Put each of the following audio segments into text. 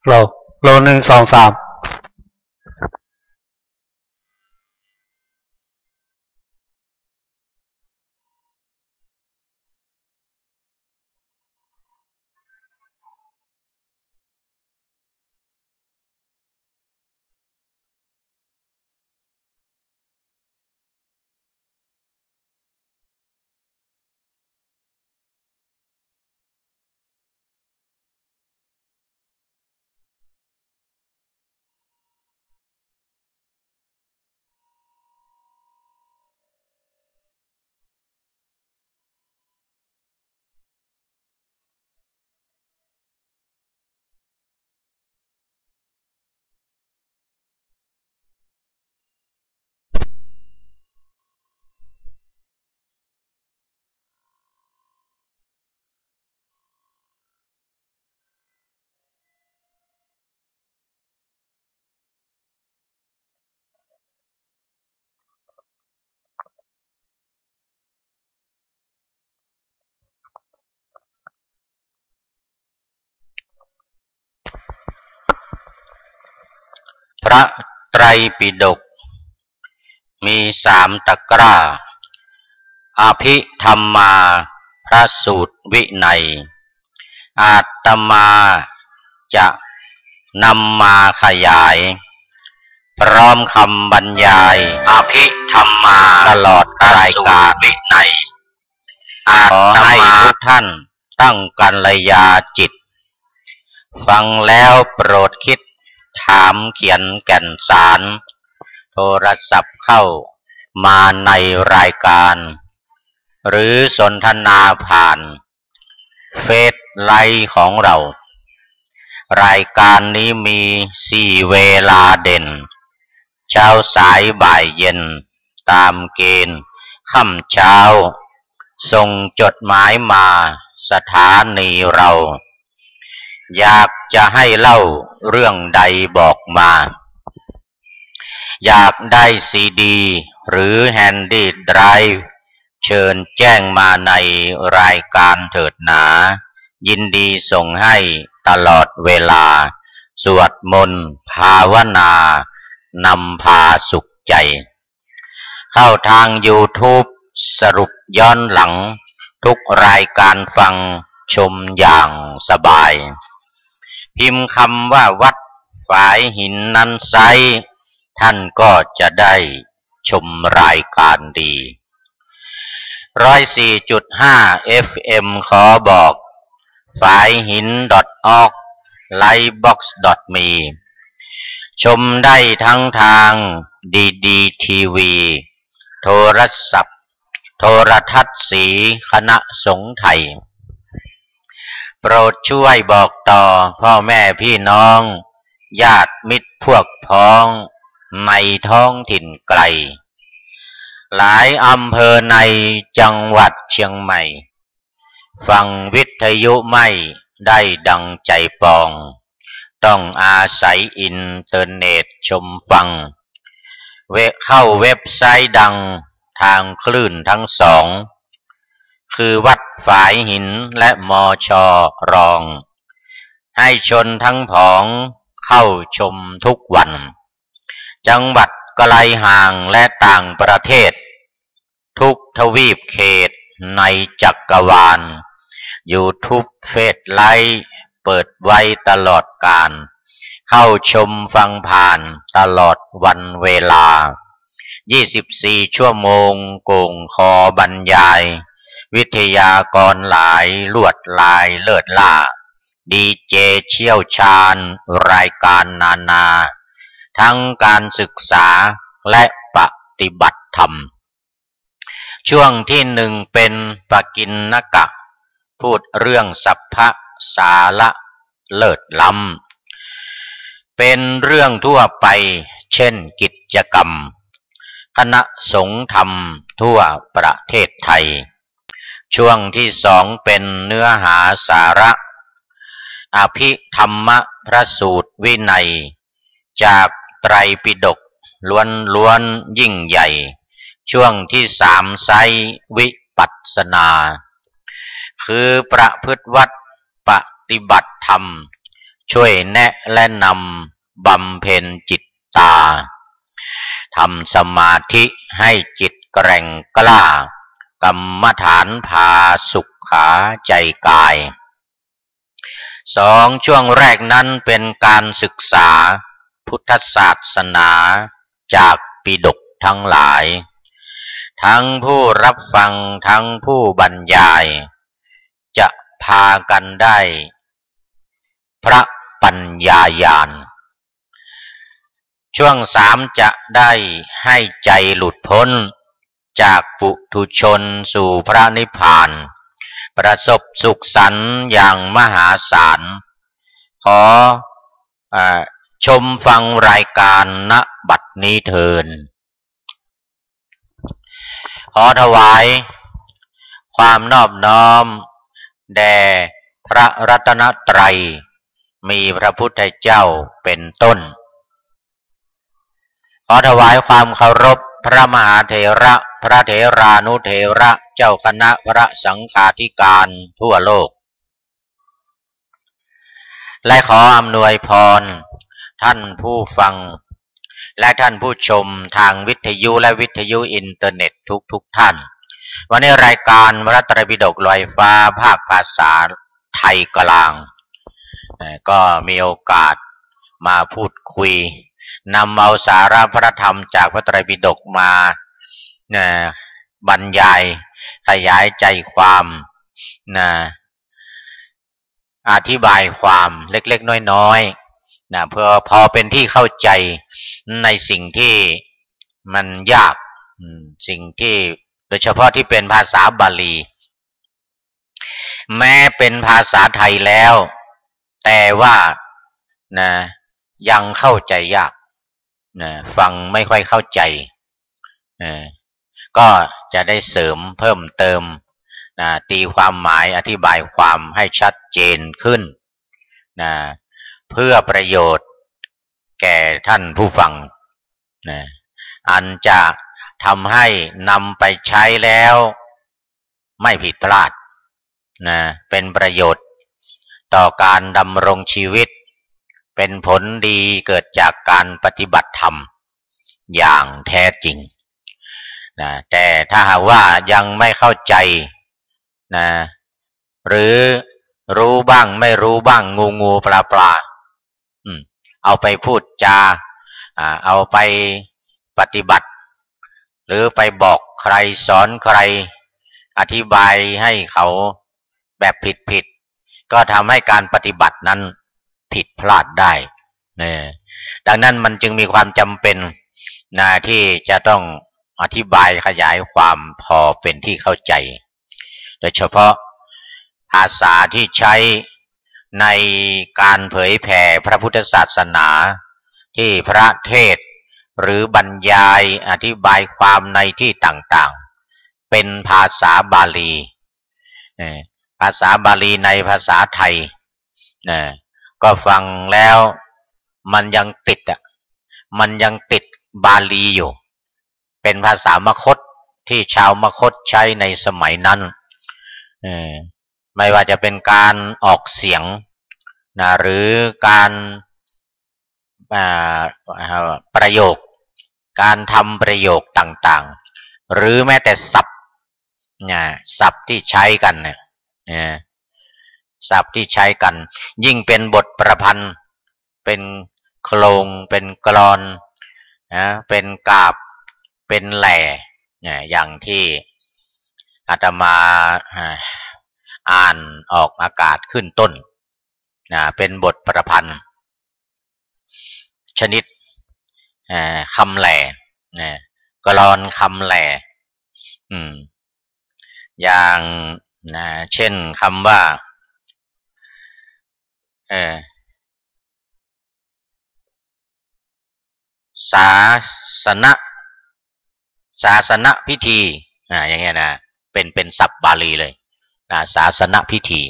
โลหนึ่งสองสามพระไตรปิฎกมี3 ตะกร้าอภิธรรมาพระสูตรวินัยอาตมาจะนำมาขยายพร้อมคำบรรยายอภิธรรมาตลอดรายการวินัยขอให้ทุกท่านตั้งกัลยาจิตฟังแล้วโปรดคิดถามเขียนแก่นสารโทรศัพท์เข้ามาในรายการหรือสนทนาผ่านเฟซไลน์ของเรารายการนี้มี4 เวลาเด่นเช้าสายบ่ายเย็นตามเกณฑ์ค่ำเช้าส่งจดหมายมาสถานีเราอยากจะให้เล่าเรื่องใดบอกมาอยากได้ซีดีหรือแฮนดี้ไดรฟ์เชิญแจ้งมาในรายการเถิดหนายินดีส่งให้ตลอดเวลาสวดมนต์ภาวนานำพาสุขใจเข้าทาง YouTube สรุปย้อนหลังทุกรายการฟังชมอย่างสบายพิมพ์คำว่าวัดฝายหินนั้นไซท่านก็จะได้ชมรายการดี104.5 FM ขอบอกฝายหิน .org Lightbox.me ชมได้ทั้งทางดีทีวีโทรศัพท์โทรทัศน์สีคณะสงฆ์ไทยโปรดช่วยบอกต่อพ่อแม่พี่น้องญาติมิตรพวกพ้องในท้องถิ่นไกลหลายอำเภอในจังหวัดเชียงใหม่ฟังวิทยุไม่ได้ดังใจปองต้องอาศัยอินเทอร์เน็ตชมฟังเข้าเว็บไซต์ดังทางคลื่นทั้ง2คือวัดฝายหินและมช.รองให้ชนทั้งผองเข้าชมทุกวันจังหวัดไกลห่างและต่างประเทศทุกทวีปเขตในจักรวาล YouTube เฟซไลน์เปิดไว้ตลอดกาลเข้าชมฟังผ่านตลอดวันเวลา24 ชั่วโมงโก่งคอบรรยายวิทยากรหลายลวดลายเลิศล่าดีเจเชี่ยวชาญรายการนานาทั้งการศึกษาและปฏิบัติธรรมช่วงที่1เป็นปกิณณกะพูดเรื่องสัพพะสาระเลิศล้ำเป็นเรื่องทั่วไปเช่นกิจกรรมคณะสงฆ์ธรรมทั่วประเทศไทยช่วงที่2เป็นเนื้อหาสาระอภิธรรมพระสูตรวินัยจากไตรปิฎกล้วนยิ่งใหญ่ช่วงที่3ไซวิปัสสนาคือประพฤติวัดปฏิบัติธรรม ช่วยแนะและนำบำเพ็ญจิตตาทำสมาธิให้จิตแกร่งกล้ากรรมฐานพาสุขขาใจกายสองช่วงแรกนั้นเป็นการศึกษาพุทธศาสนาจากปิฎกทั้งหลายทั้งผู้รับฟังทั้งผู้บรรยายจะพากันได้พระปัญญาญาณช่วงสามจะได้ให้ใจหลุดพ้นจากปุถุชนสู่พระนิพพานประสบสุขสันต์อย่างมหาศาลขอชมฟังรายการณบัดนี้เถิดขอถวายความนอบน้อมแด่พระรัตนตรัยมีพระพุทธเจ้าเป็นต้นขอถวายความเคารพพระมหาเถระพระเถรานุเถระเจ้าคณะพระสังฆาธิการทั่วโลกและขออำนวยพรท่านผู้ฟังและท่านผู้ชมทางวิทยุและวิทยุอินเทอร์เน็ตทุกท่านวันนี้รายการพระไตรปิฎกลอยฟ้าภาคภาษาไทยกลางก็มีโอกาสมาพูดคุยนำเอาสาระพระธรรมจากพระไตรปิฎกมาบรรยายขยายใจความอธิบายความเล็กๆน้อยๆเพื่อพอเป็นที่เข้าใจในสิ่งที่มันยากสิ่งที่โดยเฉพาะที่เป็นภาษาบาลีแม้เป็นภาษาไทยแล้วแต่ว่ายังเข้าใจยากฟังไม่ค่อยเข้าใจก็จะได้เสริมเพิ่มเติมตีความหมายอธิบายความให้ชัดเจนขึ้นเพื่อประโยชน์แก่ท่านผู้ฟังอันจะทำให้นำไปใช้แล้วไม่ผิดพลาดเป็นประโยชน์ต่อการดำรงชีวิตเป็นผลดีเกิดจากการปฏิบัติธรรมอย่างแท้จริงแต่ถ้าหากว่ายังไม่เข้าใจหรือรู้บ้างไม่รู้บ้างงูปลาเอาไปพูดจาเอาไปปฏิบัติหรือไปบอกใครสอนใครอธิบายให้เขาแบบผิดก็ทำให้การปฏิบัตินั้นผิดพลาดได้ดังนั้นมันจึงมีความจำเป็นที่จะต้องอธิบายขยายความพอเป็นที่เข้าใจโดยเฉพาะภาษาที่ใช้ในการเผยแผ่พระพุทธศาสนาที่พระเทศน์หรือบรรยายอธิบายความในที่ต่างๆเป็นภาษาบาลีภาษาบาลีในภาษาไทยก็ฟังแล้วมันยังติดบาลีอยู่เป็นภาษามคธที่ชาวมคธใช้ในสมัยนั้นไม่ว่าจะเป็นการออกเสียงหรือการประโยคการทำประโยคต่างๆหรือแม้แต่ศัพท์ที่ใช้กันศัพท์ที่ใช้กันยิ่งเป็นบทประพันธ์เป็นโครงเป็นกลอนเป็นกาบเป็นแหล่อย่างที่อาตมาอ่านออกอากาศขึ้นต้นเป็นบทประพันธ์ชนิดคำแหล่กลอนคำแหล่อย่างเช่นคำว่าศาสนพิธีอย่างเงี้ยเป็นศัพท์บาลีเลยศาสนพิธี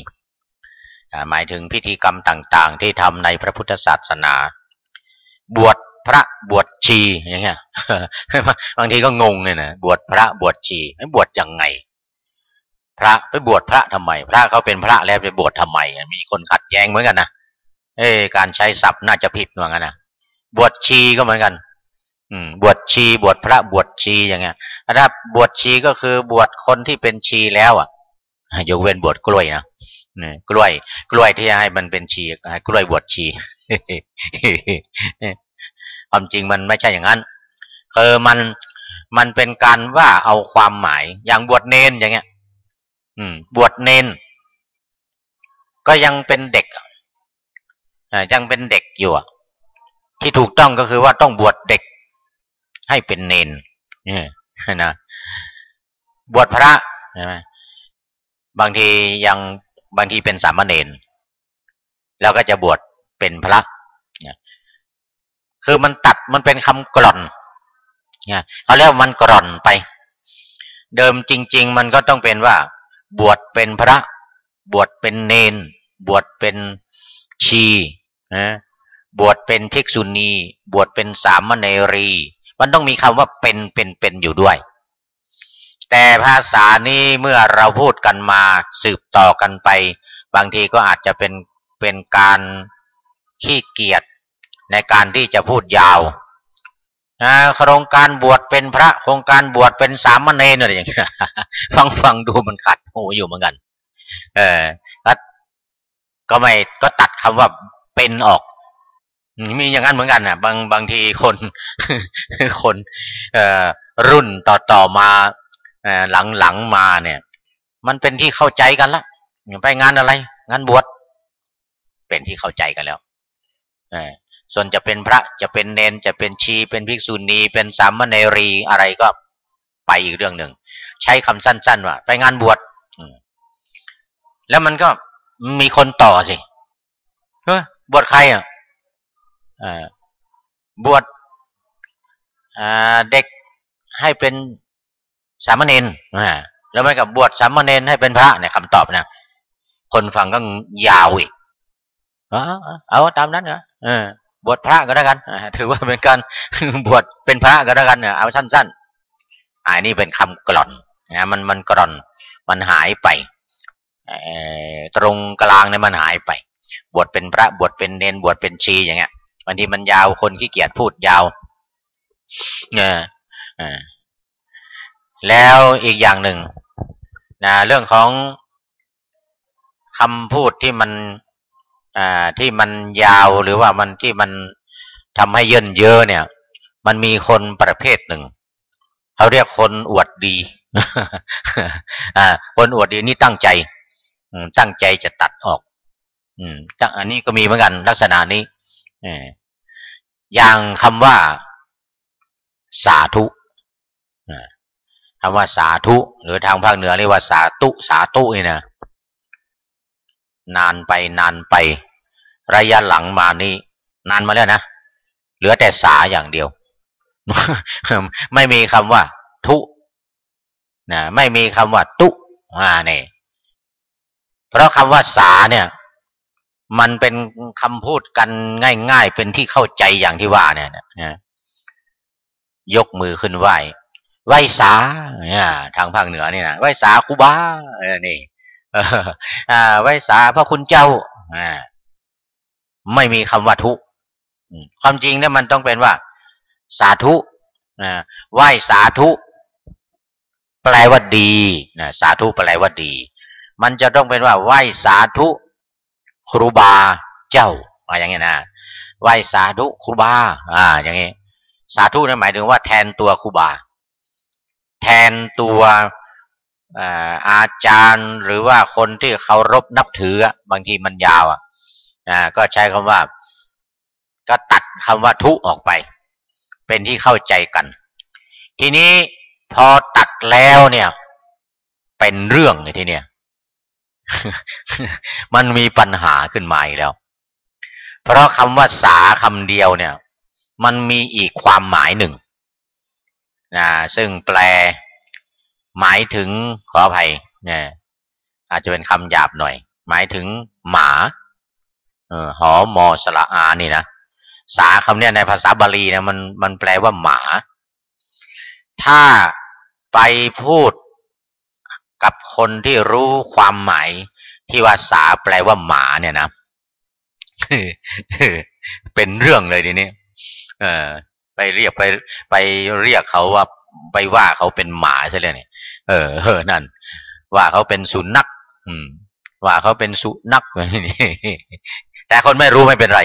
หมายถึงพิธีกรรมต่างๆที่ทำในพระพุทธศาสนาบวชพระบวชชีอย่างเงี้ยบางทีก็งงเลยนะบวชพระบวชชีไม่บวชยังไงพระไปบวชพระทำไมพระเขาเป็นพระแล้วไปบวชทำไมมีคนขัดแย้งเหมือนกันนะ การใช้ศัพท์น่าจะผิดว่างั้นนะบวชชีก็เหมือนกันบวชชีบวชพระบวชชีอย่างเงี้ยถ้าบวชชีก็คือบวชคนที่เป็นชีแล้วอ่ะยกเว้นบวชกล้วยนะกล้วยที่จะให้มันเป็นชีให้กล้วยบวชชี ความจริงมันไม่ใช่อย่างนั้นคือมันเป็นการว่าเอาความหมายอย่างบวชเนนอย่างเงี้ยบวชเนนก็ยังเป็นเด็กยังเป็นเด็กอยู่ที่ถูกต้องก็คือว่าต้องบวชเด็กให้เป็นเนนนะบวชพระใช่ไหมบางทีเป็นสามเณรแล้วก็จะบวชเป็นพระคือมันเป็นคำกล่อนเขาเรียกว่ามันกล่อนไปเดิมจริงๆมันก็ต้องเป็นว่าบวชเป็นพระบวชเป็นเนนบวชเป็นชีบวชเป็นภิกษุณีบวชเป็นสามเณรีมันต้องมีคำว่าเป็นอยู่ด้วยแต่ภาษานี้เมื่อเราพูดกันมาสืบต่อกันไปบางทีก็อาจจะเป็นการขี้เกียจในการที่จะพูดยาวโครงการบวชเป็นพระโครงการบวชเป็นสามเณรอะไรอย่างเงี้ยฟังดูมันขัดหูอยู่เหมือนกันก็ตัดคำว่าเป็นออกมีอย่างนั้นเหมือนกันน่ะบางทีคนรุ่นต่อมาหลังมาเนี่ยมันเป็นที่เข้าใจกันละไปงานอะไรงานบวชเป็นที่เข้าใจกันแล้วส่วนจะเป็นพระจะเป็นเนนจะเป็นชีเป็นภิกษุณีเป็นสามเณรีอะไรก็ไปอีกเรื่องหนึ่งใช้คำสั้นๆว่าไปงานบวชแล้วมันก็มีคนต่อสิบวชใครบวชเด็กให้เป็นสามเณรแล้วไม่กับบวชสามเณรให้เป็นพระเนี่ยคำตอบนะคนฟังก็ยาวอีกเอาตามนั้นเหรอบวชพระก็แล้วกันถือว่าเป็นการบวชเป็นพระก็แล้วกันเอาสั้นๆนี่เป็นคำกล่อนมันกล่อนมันหายไปตรงกลางเนี่ยมันหายไปบวชเป็นพระบวชเป็นเนนบวชเป็นชีอย่างเงี้ยบางทีมันยาวคนขี้เกียจพูดยาวแล้วอีกอย่างหนึ่งเรื่องของคำพูดที่มันยาวหรือว่ามันที่มันทำให้เยินเยอะเนี่ยมันมีคนประเภทหนึ่งเขาเรียกคนอวดดีคนอวดดีนี่ตั้งใจจะตัดออกอันนี้ก็มีเหมือนกันลักษณะนี้อย่างคำว่าสาธุคำว่าสาธุหรือทางภาคเหนือเรียกว่าสาตุนี่นะนานไประยะหลังมานี่นานมาแล้วนะเหลือแต่สาอย่างเดียว ไม่มีคำว่าทุไม่มีคำว่าตุเนี่ยเพราะคำว่าสาเนี่ยมันเป็นคำพูดกันง่ายๆเป็นที่เข้าใจอย่างที่ว่าเนี่ยยกมือขึ้นไหว้สาทางภาคเหนือนี่นะไหว้สาครูบานี่ไหว้สาพระคุณเจ้าไม่มีคำว่าทุความจริงเนี่ยมันต้องเป็นว่าสาธุไหว้สาธุแปลว่าดีสาธุแปลว่าดีมันจะต้องเป็นว่าไหว้สาธุครูบาเจ้าอย่างเงี้ยนะไหว้สาธุครูบาอย่างเงี้ยสาธุนั่นหมายถึงว่าแทนตัวครูบาแทนตัวอาจารย์หรือว่าคนที่เคารพนับถือบางทีมันยาวก็ใช้คำว่าก็ตัดคำว่าทุออกไปเป็นที่เข้าใจกันทีนี้พอตัดแล้วเนี่ยเป็นเรื่องไอ้ทีเนี้ย มันมีปัญหาขึ้นมาอีกแล้วเพราะคำว่าสาคำเดียวเนี่ยมันมีอีกความหมายหนึ่งซึ่งแปลหมายถึงขออภัยอาจจะเป็นคำหยาบหน่อยหมายถึงหมาหอมอสระอานี่นะสาคำเนี้ยในภาษาบาลีเนี่ยมันแปลว่าหมาถ้าไปพูดกับคนที่รู้ความหมายที่ว่าสาแปลว่าหมาเนี่ยนะ เป็นเรื่องเลยทีนี้เออไปเรียกไปเรียกเขาว่าไปว่าเขาเป็นหมาใช่เลยเนี่ยนั่นว่าเขาเป็นสุนัขว่าเขาเป็นสุนัขแต่คนไม่รู้ไม่เป็นไร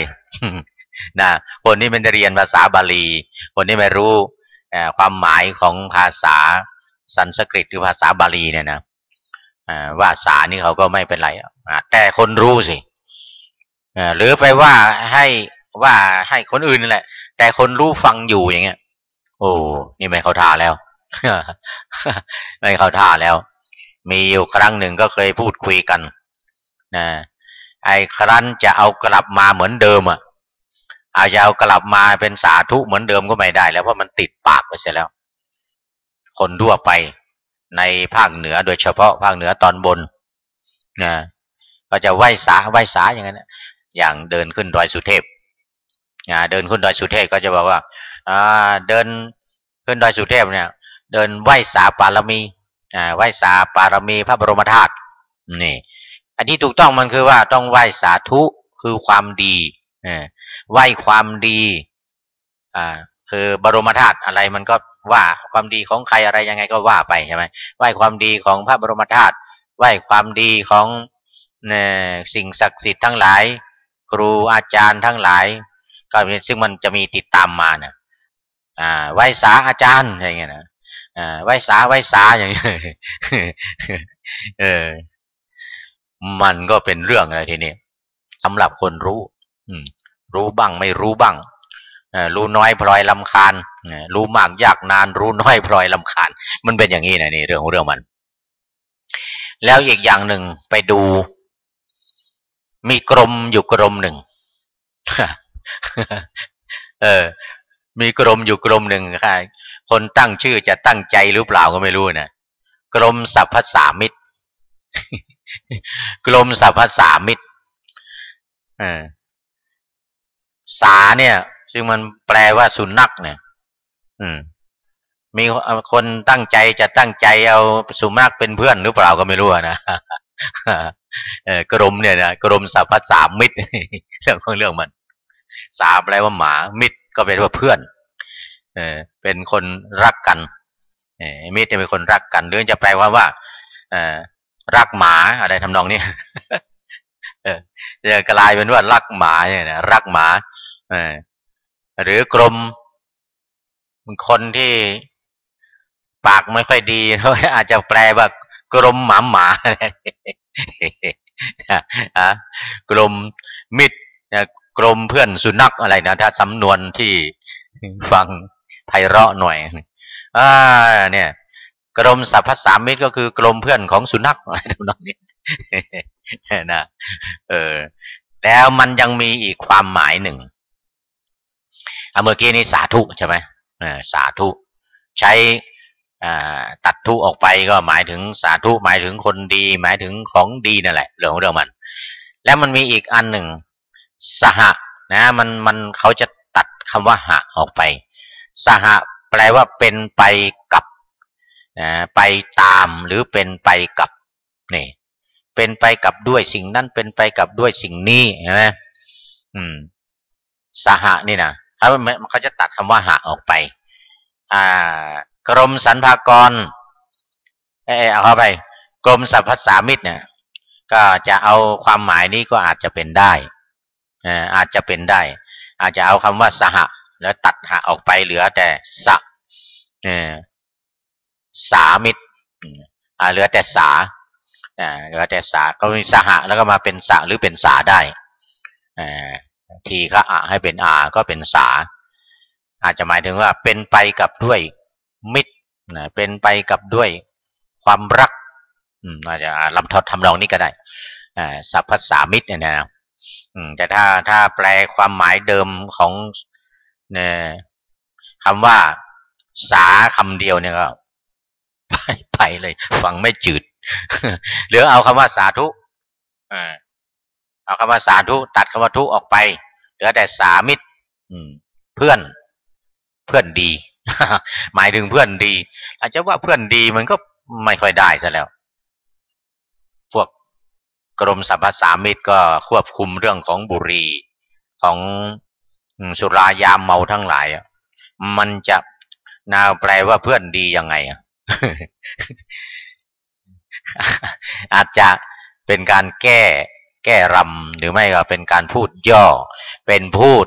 นะคนที่มันจะเรียนภาษาบาลีคนที่ไม่รู้ความหมายของภาษาสันสกฤตหรือภาษาบาลีเนี่ยนะว่าสานี่เขาก็ไม่เป็นไรแต่คนรู้สิหรือไปให้ว่าให้คนอื่นนั่นแหละแต่คนรู้ฟังอยู่อย่างเงี้ยโอ้นี่ไม่เข้าท่าแล้ว ไม่เข้าท่าแล้วมีอยู่ครั้งหนึ่งก็เคยพูดคุยกันนะไอ้ครั้นจะเอากลับมาเหมือนเดิมอาจจะเอากลับมาเป็นสาธุเหมือนเดิมก็ไม่ได้แล้วเพราะมันติดปากไปเสียแล้วคนทั่วไปในภาคเหนือโดยเฉพาะภาคเหนือตอนบนนะก็จะไหว้สาอย่างนั้นอย่างเดินขึ้นดอยสุเทพเดินขึ้นดอยสุเทพก็จะบอกว่าเดินขึ้นดอยสุเทพเนี่ยเดินไหว้สาปารมีไหว้สาปารมีพระบรมธาตุนี่อันที่ถูกต้องมันคือว่าต้องไหว้สาธุคือความดีไหว้ความดีคือบรมธาตุอะไรมันก็ว่าความดีของใครอะไรยังไงก็ว่าไปใช่ไหมไหว้ความดีของพระบรมธาตุไหว้ความดีของสิ่งศักดิ์สิทธิ์ทั้งหลายครูอาจารย์ทั้งหลายก็ซึ่งมันจะมีติดตามมานะไหว้สาอาจารย์อะไรเงี้ยนะไหว้สาอย่างเงี้ยมันก็เป็นเรื่องอะไรทีนี้สำหรับคนรู้รู้บ้างไม่รู้บ้างรู้น้อยพลอยรำคาญรู้มากยากนานรู้น้อยพลอยรำคาญมันเป็นอย่างนี้นะนี่เรื่องของเรื่องมันแล้วอีกอย่างหนึ่งไปดูมีกรมอยู่กรมหนึ่งมีกรมอยู่กรมหนึ่งค่ะคนตั้งชื่อจะตั้งใจหรือเปล่าก็ไม่รู้นะกรมสรรพสามิตกรมสรรพสามิตสาเนี่ยซึ่งมันแปลว่าสุนัขเนี่ยมีคนตั้งใจจะตั้งใจเอาสุนัขเป็นเพื่อนหรือเปล่าก็ไม่รู้นะกรมเนี่ยนะกรมสรรพสามิตเรื่องของเรื่องมันสาแปลว่าหมามิตรก็เป็นว่าเพื่อนเป็นคนรักกันมิตรจะเป็นคนรักกันหรือจะแปลว่ารักหมาอะไรทำนองนี้จะกลายเป็นว่ารักหมาเนี่ยนะรักหมาหรือกรมคนที่ปากไม่ค่อยดีเขาอาจจะแปลว่ากรมหมากรมมิตรกรมเพื่อนสุนัขอะไรนะถ้าสำนวนที่ฟังไพเราะหน่อยเนี่ยกรมสรรพสามิตก็คือกรมเพื่อนของสุนัขอะไรทำนองนี้นะแล้วมันยังมีอีกความหมายหนึ่งเมื่อกี้นี้สาธุใช่ไหมสาธุใช้ตัดทุออกไปก็หมายถึงสาธุหมายถึงคนดีหมายถึงของดีนั่นแหละเรื่องมันแล้วมันมีอีกอันหนึ่งสหนะมันเขาจะตัดคำว่าหะออกไปสหแปลว่าเป็นไปกับไปตามหรือเป็นไปกับนี่เป็นไปกับด้วยสิ่งนั้นเป็นไปกับด้วยสิ่งนี้ใช่ไหมสหนี่นะเขาจะตัดคำว่าหะออกไปกรมสรรพากรเอาเข้าไปกรมสรรพสามิตเนี่ยก็จะเอาความหมายนี้ก็อาจจะเป็นได้อาจจะเป็นได้อาจจะเอาคำว่าสหแล้วตัดหะออกไปเหลือแต่สะสามิตเหลือแต่สาเหลือแต่สาก็มีสหะแล้วก็มาเป็นสะหรือเป็นสาได้ทีก็ให้เป็นก็เป็นสาอาจจะหมายถึงว่าเป็นไปกับด้วยมิตรเป็นไปกับด้วยความรักอาจจะลำทดทำนองนี้ก็ได้สัพพสามิตรเนี่ยนะแต่ถ้าแปลความหมายเดิมของคำว่าสาคำเดียวเนี่ยก็ไปเลยฟังไม่จืดหรือเอาคำว่าสาธุเอาคำว่าสาธุตัดคำว่าทุออกไปเหลือแต่สามิตรเพื่อนดี หมายถึงเพื่อนดีอาจจะว่าเพื่อนดีมันก็ไม่ค่อยได้ซะแล้วพวกกรมสรรพสามิตก็ควบคุมเรื่องของบุหรี่ ของสุรายามเมาทั้งหลายมันจะแปลว่าเพื่อนดียังไงอาจจะเป็นการแก้รำหรือไม่ก็เป็นการพูดย่อเป็นพูด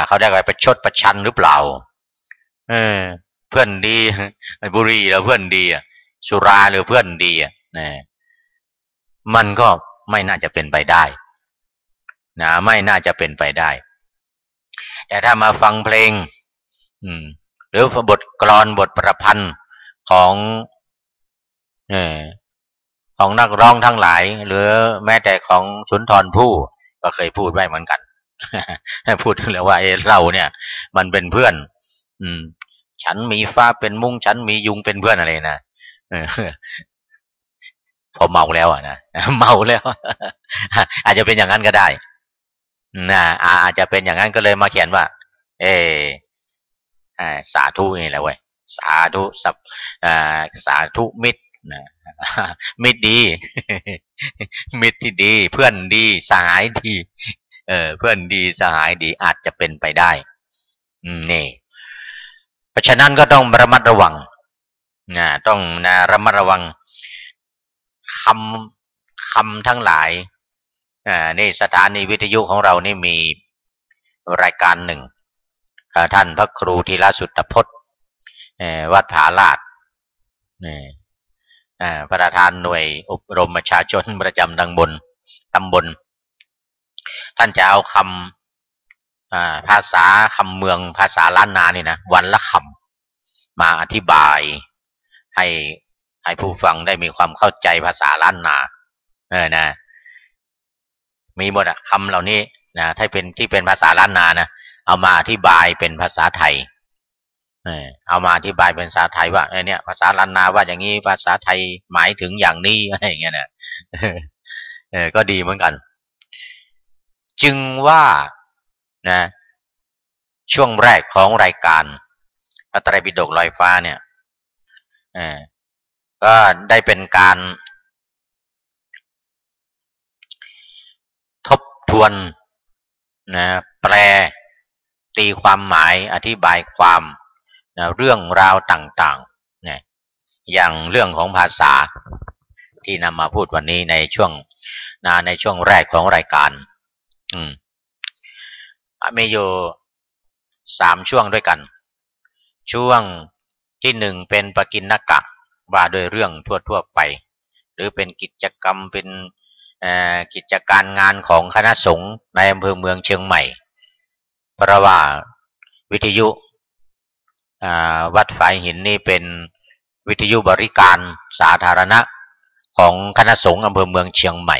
เขาได้ไปประชดประชันหรือเปล่าเออเพื่อนดีบุหรี่แล้วเพื่อนดีสุราหรือเพื่อนดีนะมันก็ไม่น่าจะเป็นไปได้นะไม่น่าจะเป็นไปได้แต่ถ้ามาฟังเพลงหรือบทกลอนบทประพันธ์ของเออของนักร้องทั้งหลายหรือแม้แต่ของสุนทรภู่ก็เคยพูดไว้เหมือนกัน พูดถึงแล้วว่าเราเนี่ยมันเป็นเพื่อนฉันมีฟ้าเป็นมุ้งฉันมียุงเป็นเพื่อนอะไรนะพอเมาแล้วนะเมาแล้ว อาจจะเป็นอย่างนั้นก็ได้นะอาจจะเป็นอย่างนั้นก็เลยมาเขียนว่าเอสาธุนี่แหละเว้ยสาธุสาธุมิตรนะมิตรดี มิตรที่ดีเพื่อนดีสหายดีเพื่อนดีสหายดีอาจจะเป็นไปได้นี่เพราะฉะนั้นก็ต้องระมัดระวังต้องระมัดระวังคำทั้งหลายนี่สถานีวิทยุของเรานี่มีรายการหนึ่งท่านพระครูธีรสุตพจน์วัดผาลาดประธานหน่วยอบรมประชาชนประจำตำบลท่านจะเอาคำภาษาคำเมืองภาษาล้านนานี่นะวันละคำมาอธิบายให้ผู้ฟังได้มีความเข้าใจภาษาล้านนานะมีหมดคำเหล่านี้นะถ้าเป็นที่เป็นภาษาล้านนานะเอามาอธิบายเป็นภาษาไทยเอามาอธิบายเป็นภาษาไทยว่าเนี่ยภาษาล้านนาว่าอย่างนี้ภาษาไทยหมายถึงอย่างนี้อะไรอย่างเงี้ยนะก็ดีเหมือนกันจึงว่านะช่วงแรกของรายการพระไตรปิฎกลอยฟ้าเนี่ยก็ได้เป็นการทบทวนนะแปลตีความหมายอธิบายความนะเรื่องราวต่างๆนะอย่างเรื่องของภาษาที่นำมาพูดวันนี้ในช่วงแรกของรายการมีอยู่3ช่วงด้วยกันช่วงที่1เป็นปกิณณกะว่าด้วยเรื่องทั่วๆไปหรือเป็นกิจกรรมเป็นกิจการงานของคณะสงฆ์ในอำเภอเมืองเชียงใหม่เพราะว่าวิทยุวัดฝายหินนี่เป็นวิทยุบริการสาธารณะของคณะสงฆ์อำเภอเมืองเชียงใหม่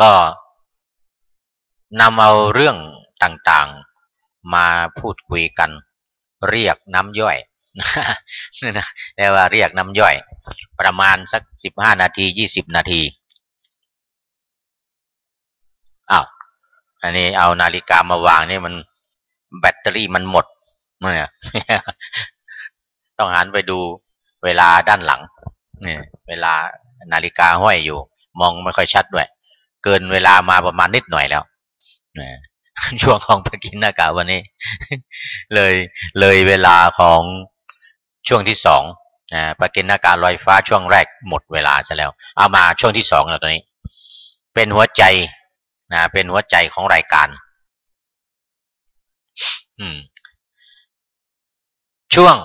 ก็นำเอาเรื่องต่างๆมาพูดคุยกันเรียกน้ำย่อยนะเรียกว่าเรียกน้ำย่อยประมาณสัก15 นาที20 นาทีอันนี้เอานาฬิกามาวางนี่มันแบตเตอรี่มันหมดเนี่ยต้องหันไปดูเวลาด้านหลังเนี่ยเวลานาฬิกาห้อยอยู่มองไม่ค่อยชัดด้วยเกินเวลามาประมาณนิดหน่อยแล้วช่วงของปกิณณกะวันนี้เลยเวลาของช่วงที่2ปกิณณกะลอยฟ้าช่วงแรกหมดเวลาซะแล้วเอามาช่วงที่2แล้วตอนนี้เป็นหัวใจเป็นหัวใจของรายการช่วง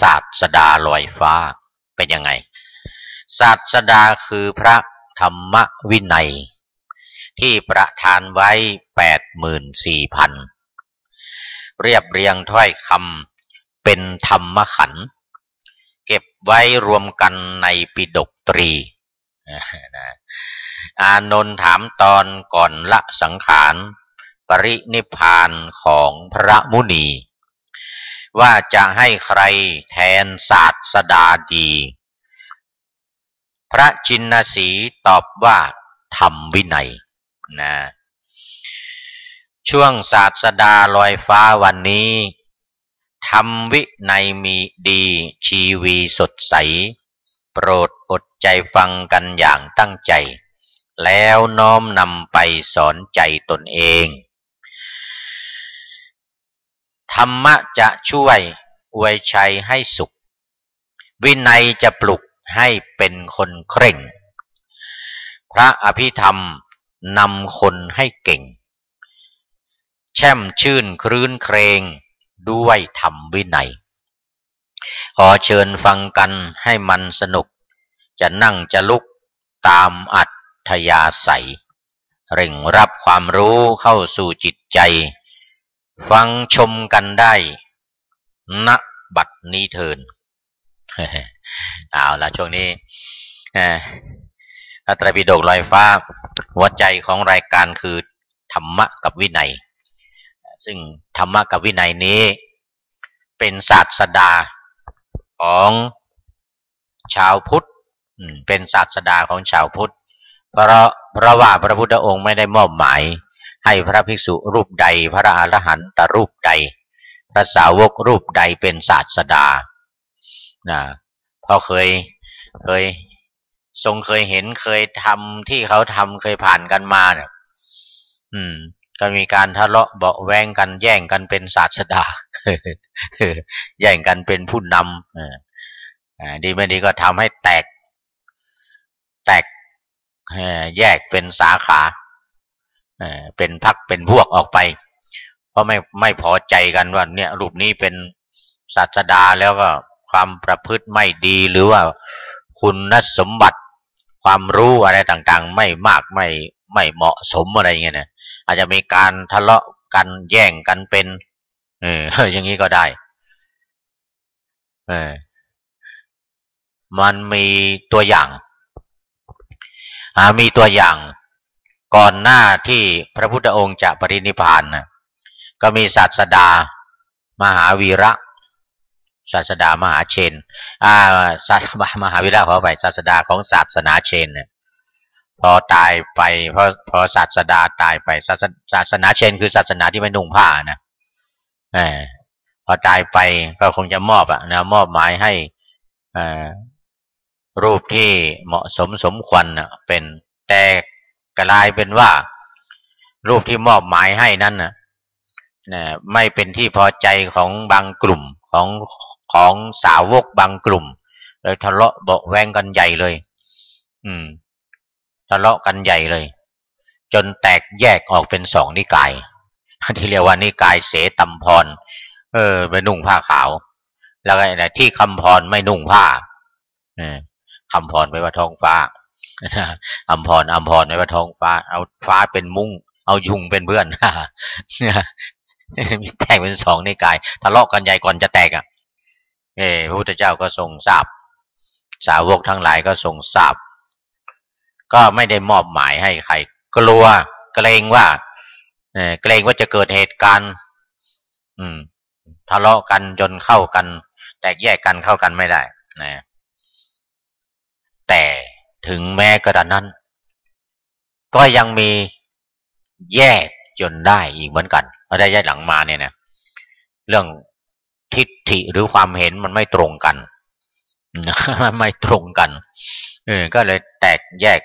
ศาสดาลอยฟ้าเป็นยังไงศาสดาคือพระธรรมวินัยที่ประทานไว้ 84,000 เรียบเรียงถ้อยคำเป็นธรรมขันธ์เก็บไว้รวมกันในปิฎกตรีอานนท์ถามตอนก่อนละสังขารปรินิพพานของพระมุนีว่าจะให้ใครแทนศาสดาดีพระชินสีห์ตอบว่าธรรมวินัยนะช่วงศาสดาลอยฟ้าวันนี้ธรรมวินัยมีดีชีวีสดใสโปรดอดใจฟังกันอย่างตั้งใจ แล้วน้อมนำไปสอนใจตนเองธรรมะจะช่วยอวยชัยให้สุขวินัยจะปลุกให้เป็นคนเคร่งพระอภิธรรมนำคนให้เก่งแช่มชื่นครื้นเครงด้วยธรรมวินัยขอเชิญฟังกันให้มันสนุกจะนั่งจะลุกตามอัธยาศัยเร่งรับความรู้เข้าสู่จิตใจฟังชมกันได้ณบัดนี้เทิน เอาละช่วงนี้พระไตรปิฎกลอยฟ้าหัวใจของรายการคือธรรมะกับวินัยซึ่งธรรมะกับวินัยนี้เป็นศาสดาของชาวพุทธเป็นศาสดาของชาวพุทธเพราะว่าพระพุทธองค์ไม่ได้มอบหมายให้พระภิกษุรูปใดพระอรหันตรูปใดพระสาวกรูปใดเป็นศาสดาเพราะเคยเคยเห็นเคยทำที่เขาทำเคยผ่านกันมาเนี่ยก็มีการทะเลาะเบาะแว้งกันแย่งกันเป็นศาสดา แย่งกันเป็นผู้นำดีไม่ดีก็ทำให้แตกแยกเป็นสาขาเป็นพรรคเป็นพวกออกไปเพราะไม่พอใจกันว่าเนี่ยรูปนี้เป็นศาสดาแล้วก็ความประพฤติไม่ดีหรือว่าคุณสมบัติความรู้อะไรต่างๆไม่มากไม่เหมาะสมอะไรอย่างเงี้ยนะอาจจะมีการทะเลาะกันแย่งกันเป็นอย่างนี้ก็ได้มันมีตัวอย่างมีตัวอย่างก่อนหน้าที่พระพุทธองค์จะปรินิพพานนะก็มีศาสดามหาวีระศาสดามหาเชนศาสดามหาวีระขอไปศาสดาของศาสนาเชนเนี่ยพอตายไปพอศาสดาตายไปศาสนาเชนคือศาสนาที่ไม่นุ่งผ้านะพอตายไปก็คงจะมอบมอบหมายให้รูปที่เหมาะสมสมควรเป็นแต่กลายเป็นว่ารูปที่มอบหมายให้นั้นไม่เป็นที่พอใจของบางกลุ่มของสาวกบางกลุ่มเลยทะเลาะเบาะแว้งกันใหญ่เลยทะเลาะกันใหญ่เลยจนแตกแยกออกเป็นสองนิกายที่เรียกว่านิกายเสตัมพรไปนุ่งผ้าขาวแล้วก็ที่คำพรไม่นุ่งผ้าคำพรไปว่าท้องฟ้าอัมพรไปว่าท้องฟ้าเอาฟ้าเป็นมุ้งเอายุงเป็นเพื่อนมีแตกเป็นสองนิกายทะเลาะกันใหญ่ก่อนจะแตกพระพุทธเจ้าก็ทรงทราบสาวกทั้งหลายก็ทรงทราบก็ไม่ได้มอบหมายให้ใครกลัวเกรงว่าจะเกิดเหตุการณ์ทะเลาะกันจนเข้ากันแตกแยกกันเข้ากันไม่ได้นะแต่ถึงแม้กระนั้นก็ยังมีแยกจนได้อีกเหมือนกันเพราะได้ย้ายหลังมาเนี่ยนะเรื่องทิฏฐิหรือความเห็นมันไม่ตรงกันไม่ตรงกันก็เลยแตกแยก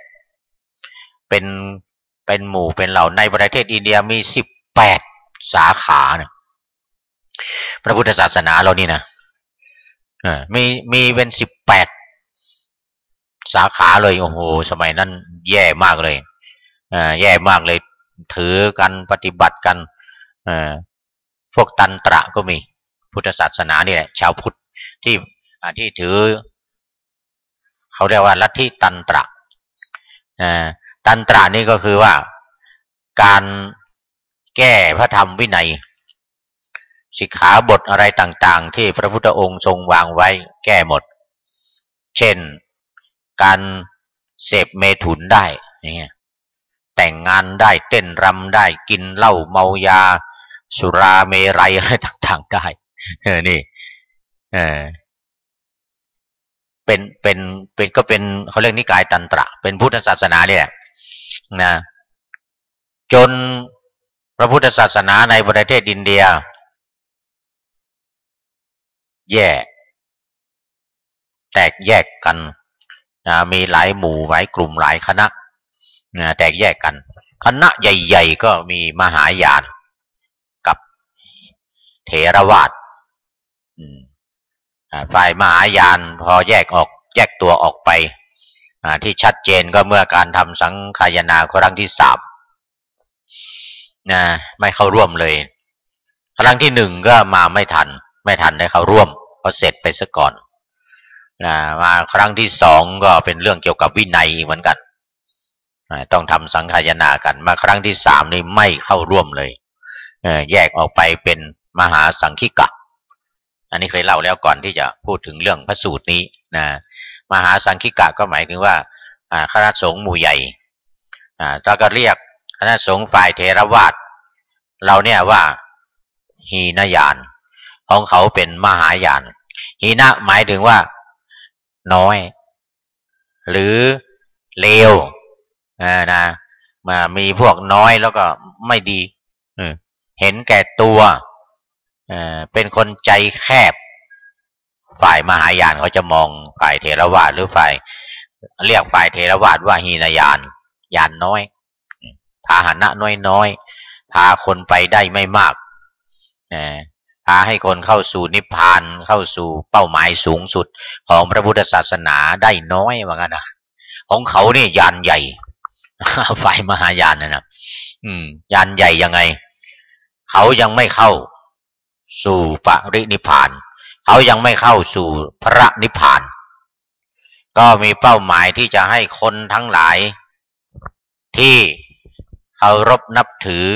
เป็นหมู่เป็นเหล่าในประเทศอินเดียมี18สาขาเนี่ยพระพุทธศาสนาเรานี่นะมีเป็น18สาขาเลยโอ้โหสมัยนั้นแย่มากเลยแย่มากเลยถือกันปฏิบัติกันพวกตันตระก็มีพุทธศาสนานี่แหละชาวพุทธที่ถือเขาเรียกว่าลัทธิตันตระตันตระนี่ก็คือว่าการแก้พระธรรมวินัยสิกขาบทอะไรต่างๆที่พระพุทธองค์ทรงวางไว้แก้หมดเช่นการเสพเมถุนได้อย่างเงี้ยแต่งงานได้เต้นรำได้กินเหล้าเมายาสุราเมรัยอะไรต่างๆได้นี่เป็นก็เป็นเขาเรียกนิกายตันตระเป็นพุทธศาสนาเนี่ยนะจนพระพุทธศาสนาในประเทศอินเดียแตกแยกกันมีหลายหมู่หลายกลุ่มหลายคณะ แตกแยกกันคณะใหญ่ๆก็มีมหายานกับเถรวาทฝ่ายมหายานพอแยกตัวออกไปที่ชัดเจนก็เมื่อการทำสังฆายนาครั้งที่3ไม่เข้าร่วมเลยครั้งที่1ก็มาไม่ทันได้เข้าร่วมก็เสร็จไปซะก่อนมาครั้งที่2ก็เป็นเรื่องเกี่ยวกับวินัยเหมือนกันต้องทำสังฆายนากันมาครั้งที่3นี่ไม่เข้าร่วมเลยแยกออกไปเป็นมหาสังฆิกะอันนี้เคยเล่าแล้วก่อนที่จะพูดถึงเรื่องพระสูตรนี้นะมหาสังฆิกะก็หมายถึงว่าคณะสงฆ์หมู่ใหญ่ถ้าก็เรียกคณะสงฆ์ฝ่ายเถรวาทเราเนี่ยว่าหีนยานของเขาเป็นมหายานหีนะหมายถึงว่าน้อยหรือเลวนะมามีพวกน้อยแล้วก็ไม่ดีเห็นแก่ตัวเป็นคนใจแคบฝ่ายมหายานเขาจะมองฝ่ายเถรวาทหรือฝ่ายเรียกฝ่ายเถรวาทว่าหีนยานยานน้อยพาหนะน้อยพาคนไปได้ไม่มากพาให้คนเข้าสู่นิพพานเข้าสู่เป้าหมายสูงสุดของพระพุทธศาสนาได้น้อยว่างั้นนะของเขาเนี่ยยานใหญ่ฝ่ายมหายานนะยานใหญ่ยังไงเขายังไม่เข้าสู่ปรินิพพานเขายังไม่เข้าสู่พระนิพพานก็มีเป้าหมายที่จะให้คนทั้งหลายที่เคารพนับถือ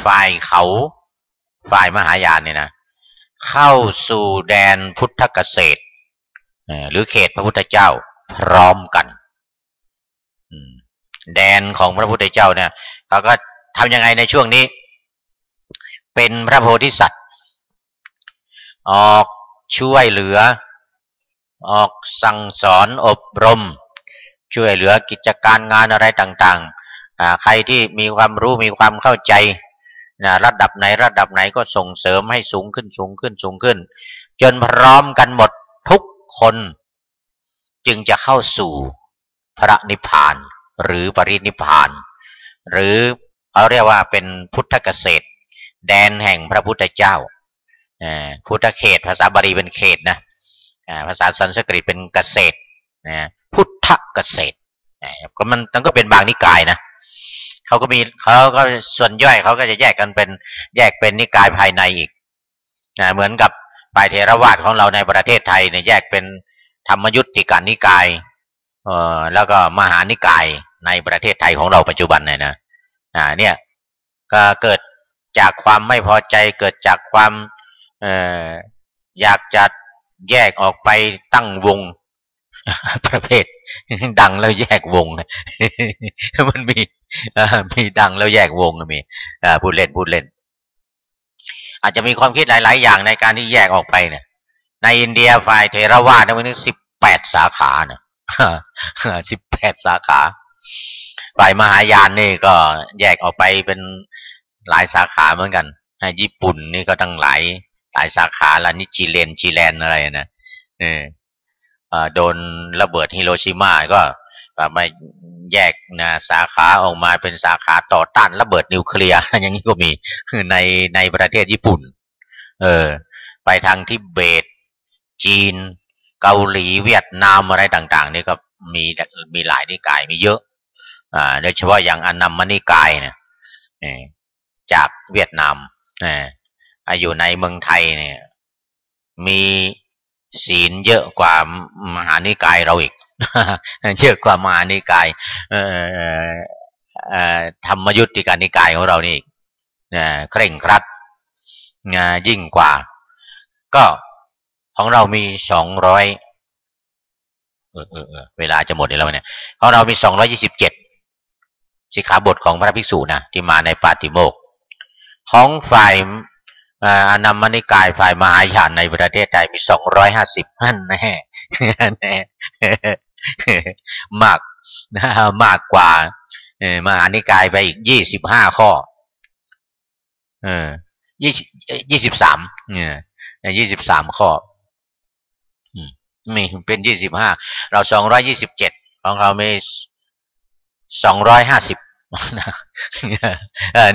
ฝ่ายเขาฝ่ายมหายานเนี่ยนะเข้าสู่แดนพุทธเกษตรหรือเขตพระพุทธเจ้าพร้อมกันแดนของพระพุทธเจ้าเนี่ยเขาก็ทำยังไงในช่วงนี้เป็นพระโพธิสัตว์ออกช่วยเหลือออกสั่งสอนอบรมช่วยเหลือกิจการงานอะไรต่างๆใครที่มีความรู้มีความเข้าใจระดับไหนก็ส่งเสริมให้สูงขึ้นจนพร้อมกันหมดทุกคนจึงจะเข้าสู่พระนิพพานหรือปรินิพพานหรือเขาเรียกว่าเป็นพุทธเกษตรแดนแห่งพระพุทธเจ้าพุทธเขตภาษาบาลีเป็นเขตนะภาษาสันสกฤตเป็นเกษตรพุทธเกษตรก็มันก็เป็นบางนิกายนะเขาก็ส่วนย่อยเขาก็จะแยกเป็นนิกายภายในอีกเหมือนกับฝ่ายเถรวาทของเราในประเทศไทยเนี่ยแยกเป็นธรรมยุตติกานิกายแล้วก็มหานิกายในประเทศไทยของเราปัจจุบันเนี่ยก็เกิดจากความไม่พอใจเกิดจากความอยากจะแยกออกไปตั้งวงประเภทดังแล้วแยกวงมันมีดังแล้วแยกวงมีพูดเล่นอาจจะมีความคิดหลายๆอย่างในการที่แยกออกไปเนี่ยในอินเดียฝ่ายเถรวาทเนี่ยมันถึง18 สาขาเนี่ย18 สาขาฝ่ายมหายานนี่ก็แยกออกไปเป็นหลายสาขาเหมือนกันญี่ปุ่นนี่ก็ตั้งหลายสาขาละนี่จีแลนอะไรนะโดนระเบิดฮิโรชิมาก็มาแยกนะสาขาออกมาเป็นสาขาต่อต้านระเบิดนิวเคลียร์อย่างนี้ก็มีในประเทศญี่ปุ่นไปทางทิเบตจีนเกาหลีเวียดนามอะไรต่างๆนี่ก็มีหลายนิกายมีเยอะโดยเฉพาะอย่างอนัมมนิกายเนี่ยจากเวียดนามอยู่ในเมืองไทยเนี่ยมีศีลเยอะกว่ามหานิกายเราอีก เยอะกว่ามหานิกายธรรมยุตติกานิกายของเรานี่เคร่งครัดยิ่งกว่าก็ของเรามี200เวลาจะหมดแล้วเนี่ยของเรามี227สิกขาบทของพระภิกษุนะที่มาในปาติโมกข์ของฝ่ายอนัมมนิกายฝ่ายมหายานในประเทศไทยมี250แน่มากกว่ามหานิกายไปอีก25 ข้อ2323 ข้อมีเป็น25เรา227 ของเขามี250เ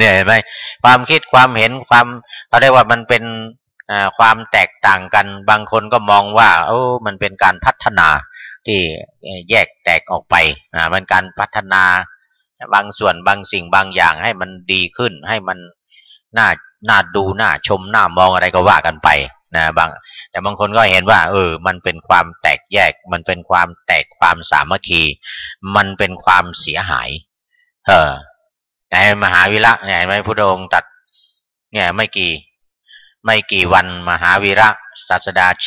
นี่ยเห็นไหมความคิดความเห็นความเขาเรียกว่ามันเป็นความแตกต่างกันบางคนก็มองว่ามันเป็นการพัฒนาที่แยกแตกออกไปมันการพัฒนาบางส่วนบางสิ่งบางอย่างให้มันดีขึ้นให้มันน่าดูน่าชมน่ามองอะไรก็ว่ากันไปนะแต่บางคนก็เห็นว่ามันเป็นความแตกแยกมันเป็นความแตกความสามัคคีมันเป็นความเสียหายในมหาวีระเนี่ยเห็นไหมพุทธองค์ตรัสเนี่ยไม่กี่วันมหาวีระศาสนาเ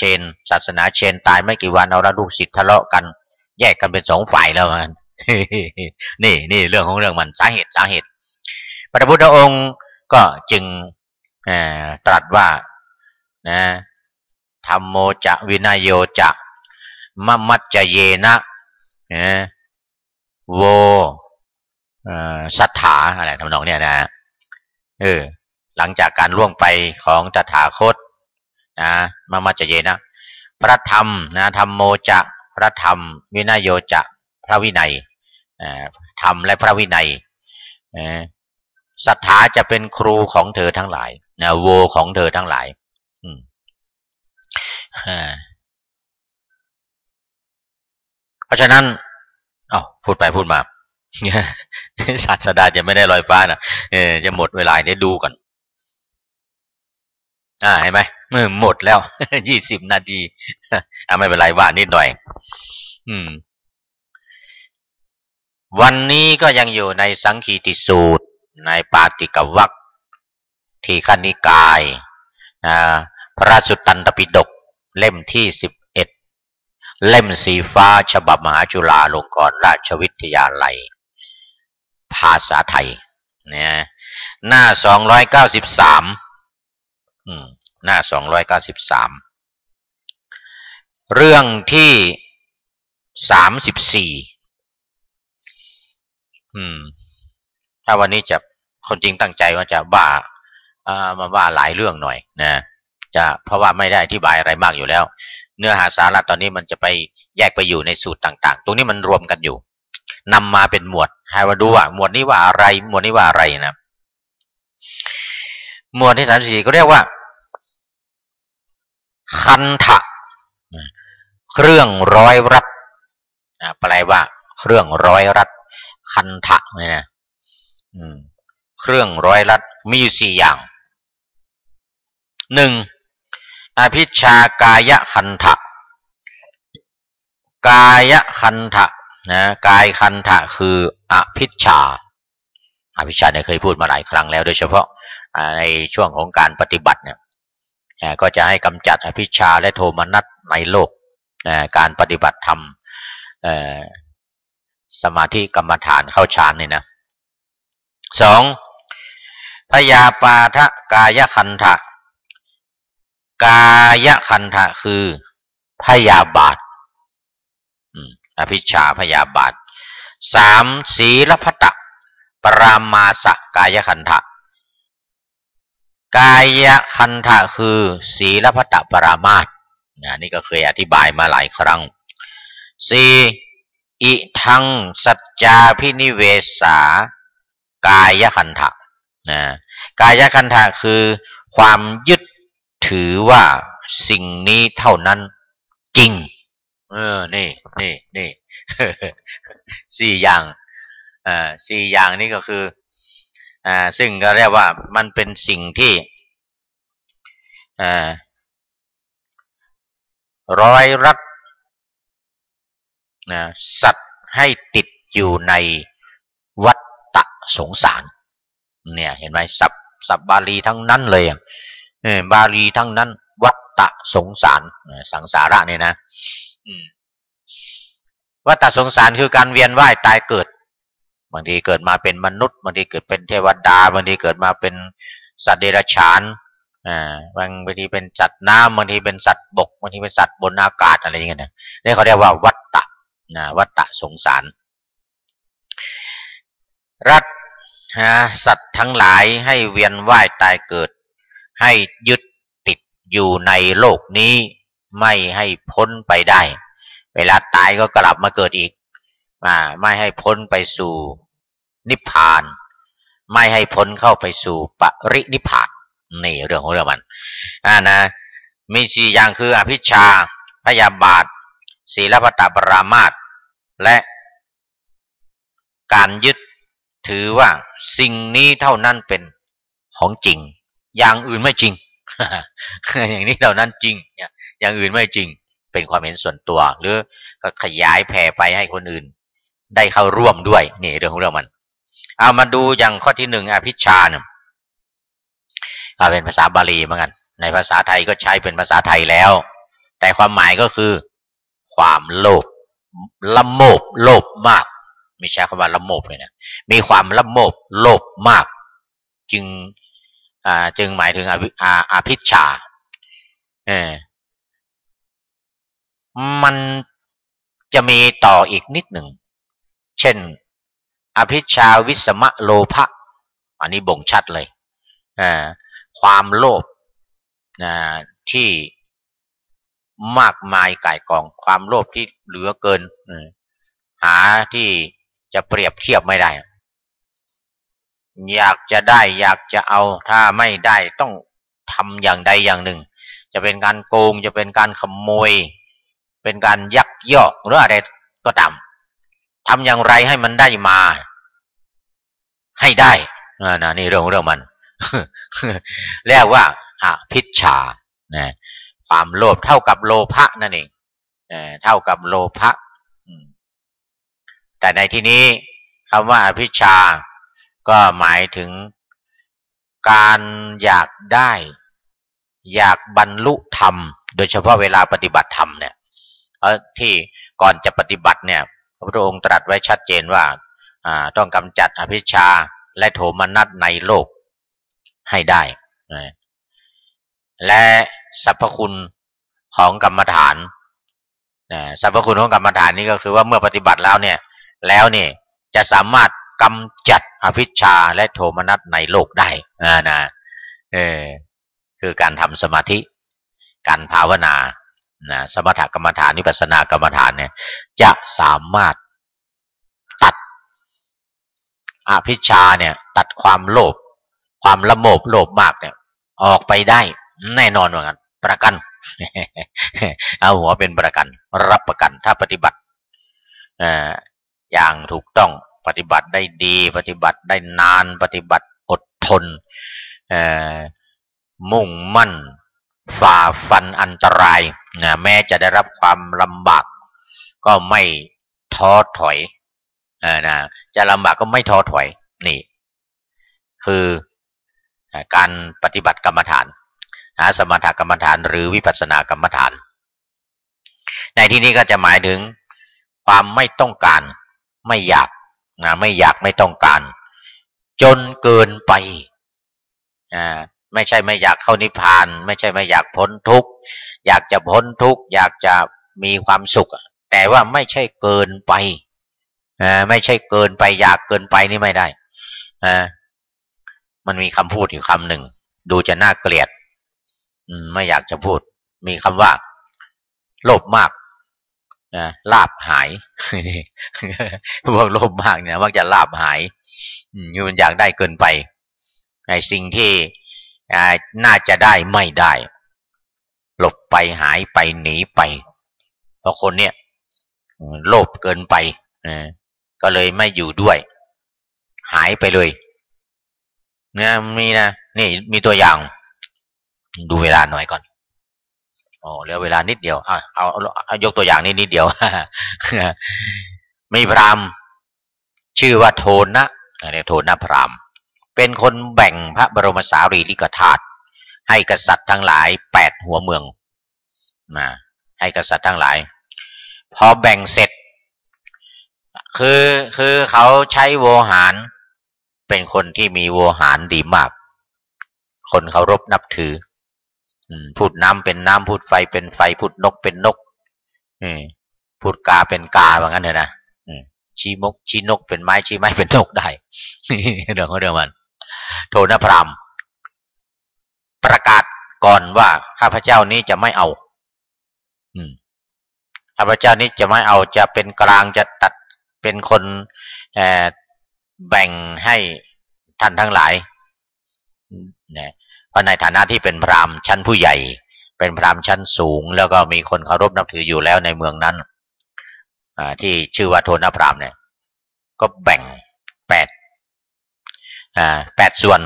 ชนตายไม่กี่วันเอาละลูกศิษย์ทะเลาะกันแยกกันเป็น2 ฝ่ายแล้วมัน นี่เรื่องของเรื่องมันสาเหตุพระพุทธองค์ก็จึงตรัสว่านะธัมโมจะวินัยโยจะมัจจเยนะโวสัทธาอะไรทำนองเนี่ยนะหลังจากการล่วงไปของตถาคตนะมัจจเยนะพระธรรมนะธัมโมจะพระธรรมวินัยโยจะพระวินัยธรรมและพระวินัยสัทธาจะเป็นครูของเธอทั้งหลายนะโวของเธอทั้งหลายเพราะฉะนั้นพูดไปพูดมาศาสดาจะไม่ได้ลอยฟ้านะจะหมดเวลาเดี๋ยวดูก่อนเห็นไหมหมดแล้ว20 นาทีไม่เป็นไรว่านิดหน่อยวันนี้ก็ยังอยู่ในสังคีติสูตรในปาติกวรรคทีฆนิกายพระสุตตันตปิฎกเล่มที่11เล่มสีฟ้าฉบับมหาจุฬาลงกรณราชวิทยาลัยภาษาไทยเนี่ยหน้า293หน้า293เรื่องที่34ถ้าวันนี้จะคนจริงตั้งใจว่าจะว่ามาว่าหลายเรื่องหน่อยนะเพราะว่าไม่ได้อธิบายอะไรมากอยู่แล้วเนื้อหาสาระตอนนี้มันจะไปแยกไปอยู่ในสูตรต่างๆตรงนี้มันรวมกันอยู่นำมาเป็นหมวดให้มาดูว่าหมวดนี้ว่าอะไรหมวดนี้ว่าอะไรนะหมวดที่34ก็เรียกว่าคันทะเครื่องร้อยรัดแปลว่าเครื่องร้อยรัดคันทะเนี่ยนะเครื่องร้อยรัดมีอยู่4อย่าง1อภิชฌากายคันทะกายคันทะนะกายคันทะคืออภิชฌาเนี่ยเคยพูดมาหลายครั้งแล้วโดยเฉพาะในช่วงของการปฏิบัติเนี่ยก็จะให้กำจัดอภิชฌาและโทมนัสในโลกการปฏิบัติธรรมสมาธิกรรมฐานเข้าฌานนี่นะ2พยาปาทะกายคันทะกายคันทะคือพยาบาทอภิชฌาพยาบาท3ศีลพัตตปรามาสกายคันทะกายคันทะคือศีลพัตตปรามาสนี่ก็เคยอธิบายมาหลายครั้ง4อิทังสัจจาพินิเวสากายคันทะกายคันทะคือความยึดถือว่าสิ่งนี้เท่านั้นจริงนี่4อย่าง4อย่างนี้ก็คือซึ่งก็เรียกว่ามันเป็นสิ่งที่ร้อยรัดสัตว์ให้ติดอยู่ในวัฏฏะสงสารเนี่ยเห็นไหมศัพท์บาลีทั้งนั้นเลยบาลีทั้งนั้นวัฏฏะสงสารสังสาระเนี่ยนะวัฏฏะสงสารคือการเวียนว่ายตายเกิดบางทีเกิดมาเป็นมนุษย์บางทีเกิดเป็นเทวดาบางทีเกิดมาเป็นสัตว์เดรัจฉานบางทีเป็นสัตว์น้ำบางทีเป็นสัตว์บกบางทีเป็นสัตว์บนอากาศอะไรอย่างเงี้ยนี่เขาเรียกว่าวัฏฏะวัฏฏะสงสารรัฐสัตว์ทั้งหลายให้เวียนว่ายตายเกิดให้ยึดติดอยู่ในโลกนี้ไม่ให้พ้นไปได้เวลาตายก็กลับมาเกิดอีก ไม่ให้พ้นไปสู่นิพพานไม่ให้พ้นเข้าไปสู่ปรินิพพานนี่เรื่องของเรื่องมันนะมีสี่อย่างคืออภิชฌาพยาบาทศีลพัตตปรามาสและการยึดถือว่าสิ่งนี้เท่านั้นเป็นของจริงอย่างอื่นไม่จริง อย่างนี้เท่านั้นจริงอย่างอื่นไม่จริงเป็นความเห็นส่วนตัวหรือก็ขยายแผ่ไปให้คนอื่นได้เข้าร่วมด้วยนี่เรื่องของเรื่องมันเอามาดูอย่างข้อที่หนึ่งอภิชฌาเนี่ยเป็นภาษาบาลีเหมือนกันในภาษาไทยก็ใช้เป็นภาษาไทยแล้วแต่ความหมายก็คือความโลภละโมบโลภมากไม่ใช่คำว่าละโมบเลยนะมีความละโมบโลภมากจึงหมายถึงอภิชฌามันจะมีต่ออีกนิดหนึ่งเช่นอภิชฌาวิสมะโลภะอันนี้บ่งชัดเลยความโลภที่มากมายก่ายกองความโลภที่เหลือเกินหาที่จะเปรียบเทียบไม่ได้อยากจะได้อยากจะเอาถ้าไม่ได้ต้องทำอย่างใดอย่างหนึ่งจะเป็นการโกงจะเป็นการขโมยเป็นการยักยอกหรืออะไรก็ตามทำอย่างไรให้มันได้มาให้ได้นี่เรื่องมัน เรียกว่าอภิชฌาความโลภเท่ากับโลภะนั่นเองเท่ากับโลภะแต่ในที่นี้คำว่าอภิชฌาก็หมายถึงการอยากได้อยากบรรลุธรรมโดยเฉพาะเวลาปฏิบัติธรรมเนี่ยที่ก่อนจะปฏิบัติเนี่ยพระพุทธองค์ตรัสไว้ชัดเจนว่าต้องกำจัดอภิชฌาและโทมนัสในโลกให้ได้และสรรพคุณของกรรมฐานสรรพคุณของกรรมฐานนี้ก็คือว่าเมื่อปฏิบัติแล้วเนี่ยจะสามารถกำจัดอภิชฌาและโทมนัสในโลกได้คือการทำสมาธิการภาวนาสมถกรรมฐานวิปัสสนากรรมฐานเนี่ยจะสามารถตัดอภิชฌาเนี่ยตัดความโลภความละโมบโลภมากเนี่ยออกไปได้แน่นอนเหมือนกันประกัน เอาหัวเป็นประกันรับประกันถ้าปฏิบัติอย่างถูกต้องปฏิบัติได้ดีปฏิบัติได้นานปฏิบัติอดทนมุ่งมั่นฝ่าฟันอันตรายแม้จะได้รับความลำบากก็ไม่ท้อถอยจะลำบากก็ไม่ท้อถอยนี่คือการปฏิบัติกรรมฐานสมถกรรมฐานหรือวิปัสสนากรรมฐานในที่นี้ก็จะหมายถึงความไม่ต้องการไม่อยากไม่ต้องการจนเกินไปไม่ใช่ไม่อยากเข้านิพพานไม่ใช่ไม่อยากพ้นทุกข์อยากจะพ้นทุกข์อยากจะมีความสุขแต่ว่าไม่ใช่เกินไปไม่ใช่เกินไปอยากเกินไปนี่ไม่ได้มันมีคำพูดอยู่คำหนึ่งดูจะน่าเกลียดไม่อยากจะพูดมีคำว่าโลภมากลาภหาย พวกโลภมากเนี่ยมักจะลาภหายมันอยากได้เกินไปในสิ่งที่น่าจะได้ไม่ได้หลบไปหายไปหนีไปเพราะคนเนี่ยโลภเกินไปก็เลยไม่อยู่ด้วยหายไปเลยเนี่ยมีนะนี่มีตัวอย่างดูเวลาหน่อยก่อนเหลือเวลานิดเดียวเอายกตัวอย่างนิดเดียว มีพราหมณ์ชื่อว่าโทนะเรียกโทนะพราหมณ์เป็นคนแบ่งพระบรมสารีริกธาตุให้กษัตริย์ทั้งหลาย8หัวเมืองให้กษัตริย์ทั้งหลายพอแบ่งเสร็จคือเขาใช้โวหารเป็นคนที่มีโวหารดีมากคนเคารพนับถือพูดน้ำเป็นน้ำพูดไฟเป็นไฟพูดนกเป็นนกพูดกาเป็นกาว่างั้นเถอะนะชี้นกเป็นไม้ชี้ไม้เป็นนกได้ เรื่องของเรื่องมันโทนะพราหมณ์ประกาศก่อนว่าข้าพเจ้านี้จะไม่เอาข้าพเจ้านี้จะไม่เอาจะเป็นกลางจะตัด เป็นคนแบ่งให้ท่านทั้งหลายนะเพราะในฐานะที่เป็นพราหมณ์ชั้นผู้ใหญ่ เป็นพราหมณ์ชั้นสูงแล้วก็มีคนเคารพนับถืออยู่แล้วในเมืองนั้นที่ชื่อว่าโทนพราหมณ์เนี่ยก็แบ่งแปดส่วน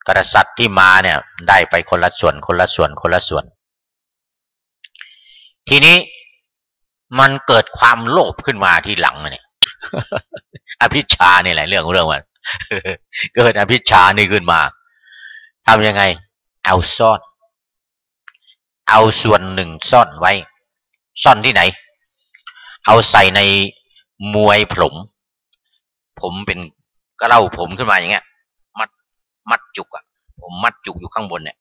กษัตริย์ที่มาเนี่ยได้ไปคนละส่วนคนละส่วนคนละส่วนทีนี้มันเกิดความโลภขึ้นมาที่หลังเนี่ย อภิชฌานี่แหละเรื่องมัน เกิดอภิชฌานี่ขึ้นมาทำยังไงเอาซ่อนเอาส่วนหนึ่งซ่อนไว้ซ่อนที่ไหนเอาใส่ในมวยผมเป็นก็เล่าผมขึ้นมาอย่างเงี้ยมัดจุกผมมัดจุกอยู่ข้างบนเนี่ย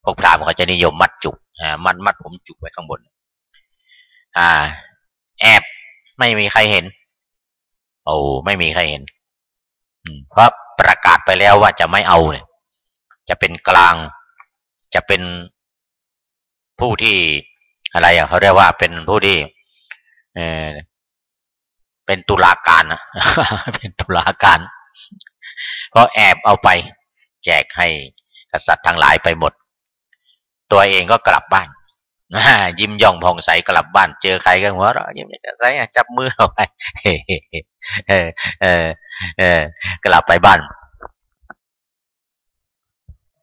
พวกพราหมณ์เขาจะนิยมมัดจุกมัดผมจุกไว้ข้างบนแอบไม่มีใครเห็นโอ้ไม่มีใครเห็นเพราะประกาศไปแล้วว่าจะไม่เอาเนี่ยจะเป็นกลางจะเป็นผู้ที่อะไรเขาเรียกว่าเป็นผู้ที่เป็นตุลาการนะ เป็นตุลาการเพราะแอบเอาไปแจกให้กษัตริย์ทั้งหลายไปหมดตัวเองก็กลับบ้านยิ้มย่องผ่องใสกลับบ้านเจอใครก็หัวเราะยิ้มใสจับมือเอาไปกลับไปบ้าน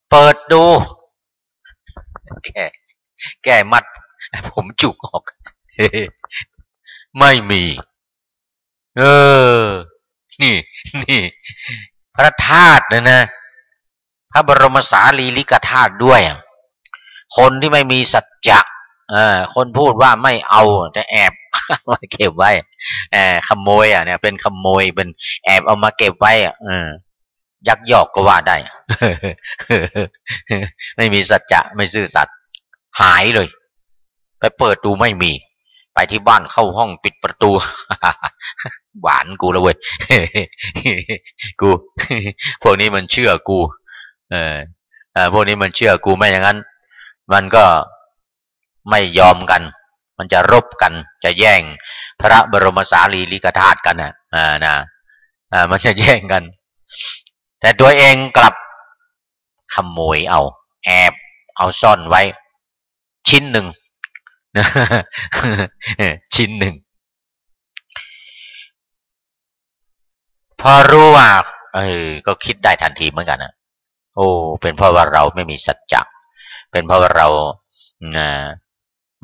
เปิดดูแก้มัดผมจุกออกไม่มีนี่พระธาตุนะพระบรมสารีริกธาตุด้วยคนที่ไม่มีสัจจะคนพูดว่าไม่เอาแต่แอบมาเก็บไว้ขโมยเนี่ยเป็นขโมยเป็นแอบเอามาเก็บไว้ยักยอกก็ว่าได้ ไม่มีสัจจะไม่ซื่อสัตย์หายเลยไปเปิดดูไม่มีไปที่บ้านเข้าห้องปิดประตู หวานกูแล้วเว้ย กู พวกนี้มันเชื่อกูพวกนี้มันเชื่อกูไม่อย่างนั้นมันก็ไม่ยอมกันมันจะรบกันจะแย่งพระบรมสารีริกธาตุกันมันจะแย่งกันแต่ตัวเองกลับขโมยเอาแอบเอาซ่อนไว้ชิ้นหนึ่ง ชิ้นหนึ่งพอรู้ว่าก็คิดได้ทันทีเหมือนกันนะโอ้เป็นเพราะว่าเราไม่มีสัจจะเป็นเพราะว่าเรา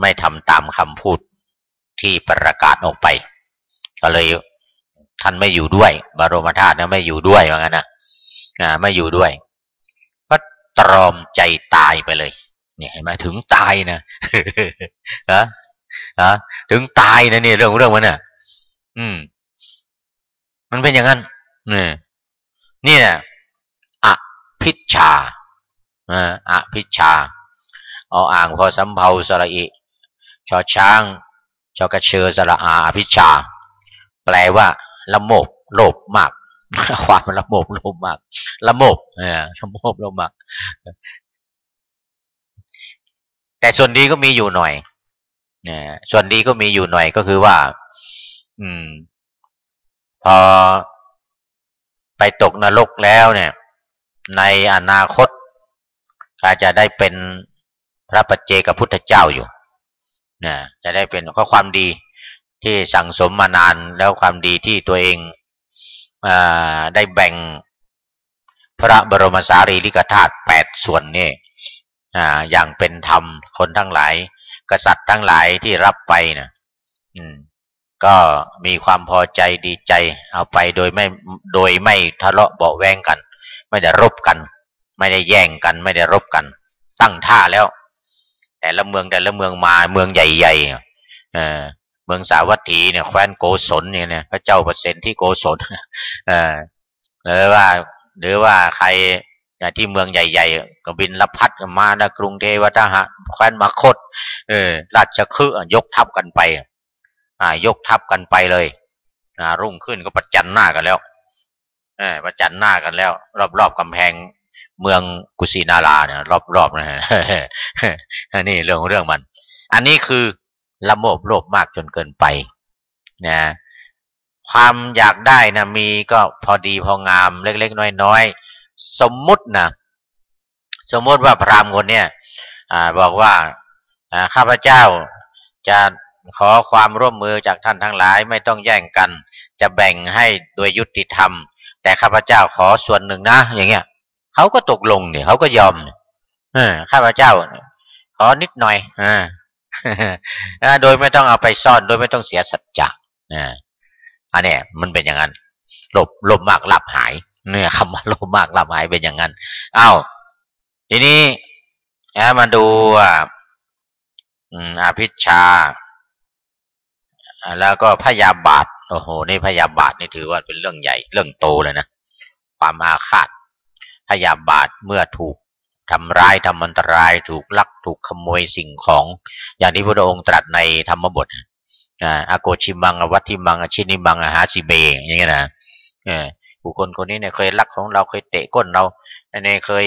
ไม่ทำตามคำพูดที่ประกาศออกไปก็เลยท่านไม่อยู่ด้วยบรมธาตุไม่อยู่ด้วยว่างั้นนะไม่อยู่ด้วยก็ตรอมใจตายไปเลยเนี่ยเห็นไหมถึงตายนะ ถึงตายนะเนี่ยเรื่องมันน่ะมันเป็นอย่างนั้นเนี่ยอภิชฌาอภิชฌาอ่างพอสำเภาสระอิชอช้างชอกระเชอสระอาอภิชฌาแปลว่าละโมบโลภมากความละโมบโลภมากละโมบละโมบโลภมากแต่ส่วนดีก็มีอยู่หน่อยส่วนดีก็มีอยู่หน่อยก็คือว่าพอไปตกนรกแล้วเนี่ยในอนาคตก็จะได้เป็นพระปัจเจกพุทธเจ้าอยู่จะได้เป็นข้อความดีที่สั่งสมมานานแล้วความดีที่ตัวเองได้แบ่งพระบรมสารีริกธาตุ8ส่วนนี่อย่างเป็นธรรมคนทั้งหลายกษัตริย์ทั้งหลายที่รับไปนะก็มีความพอใจดีใจเอาไปโดยไม่ทะเลาะเบาะแว้งกันไม่ได้รบกันไม่ได้แย่งกันไม่ได้รบกันตั้งท่าแล้วแต่ละเมืองมาเมืองใหญ่ๆเมืองสาวัตถีเนี่ยแคว้นโกศลเนี่ยพระเจ้าเปอร์เซ็นต์ที่โกศลหรือว่าใครที่เมืองใหญ่ๆก็บินละพัดมานะกรุงเทวทหะแคว้นมคธราชคฤห์ยกทัพกันไปยกทัพกันไปเลยรุ่งขึ้นก็ประจันหน้ากันแล้วประจันหน้ากันแล้วรอบๆกำแพงเมืองกุสินาราเนี่ยรอบๆนะนี่เรื่องมันอันนี้คือละโมบโลภมากจนเกินไปนะ ความอยากได้นะมีก็พอดีพองามเล็กๆน้อยๆสมมุติว่าพราหมณ์คนเนี้ยบอกว่าข้าพเจ้าจะขอความร่วมมือจากท่านทั้งหลายไม่ต้องแย่งกันจะแบ่งให้โดยยุติธรรมแต่ข้าพเจ้าขอส่วนหนึ่งนะอย่างเงี้ยเขาก็ตกลงเนี่ยเขาก็ยอมข้าพเจ้าขอนิดหน่อยโดยไม่ต้องเอาไปซ่อนโดยไม่ต้องเสียสัจจะอันเนี้ยมันเป็นอย่างนั้นโลภมากลับหายเนี่ยคำว่าโลภมากลับหายเป็นอย่างนั้นอ้าวทีนี้มาดูอภิชฌาแล้วก็พยาบาทโอ้โหนี่พยาบาทนี่ถือว่าเป็นเรื่องใหญ่เรื่องโตเลยนะความอาฆาตพยาบาทเมื่อถูกทำร้ายทำอันตรายถูกลักถูกขโมยสิ่งของอย่างที่พระองค์ตรัสในธรรมบทอาโกชิมังอวัตถิมังอชินิมังอหาสิเบอย่างเงี้ยนะบุคคลคนนี้เนี่ยเคยลักของเราเคยเตะก้นเราเนี่ยเคย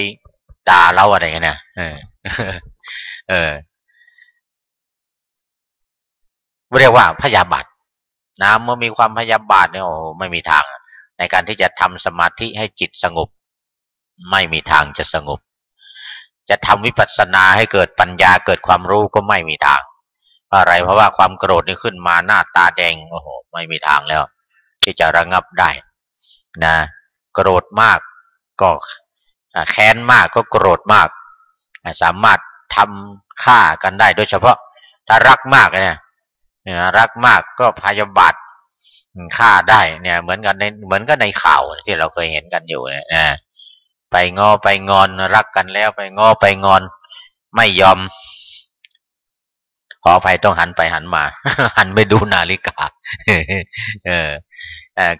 ด่าเราอะไรเงี้ยนะเรียกว่าพยาบาทนะเมื่อมีความพยาบาทเนี่ยโอ้ไม่มีทางในการที่จะทำสมาธิให้จิตสงบไม่มีทางจะสงบจะทำวิปัสสนาให้เกิดปัญญาเกิดความรู้ก็ไม่มีทางเพราะอะไรเพราะว่าความโกรธนี่ขึ้นมาหน้าตาแดงโอ้โหไม่มีทางแล้วที่จะระงับได้นะโกรธมากก็แค้นมากก็โกรธมากสามารถทำฆ่ากันได้โดยเฉพาะถ้ารักมากเนี่ยรักมากก็พยาบาทฆ่าได้เนี่ยเหมือนกันในข่าวที่เราเคยเห็นกันอยู่เนี่ยไปงอไปงอนรักกันแล้วไปงอไปงอนไม่ยอมขออภัยต้องหันไปหันมา หันไปดูนาฬิกา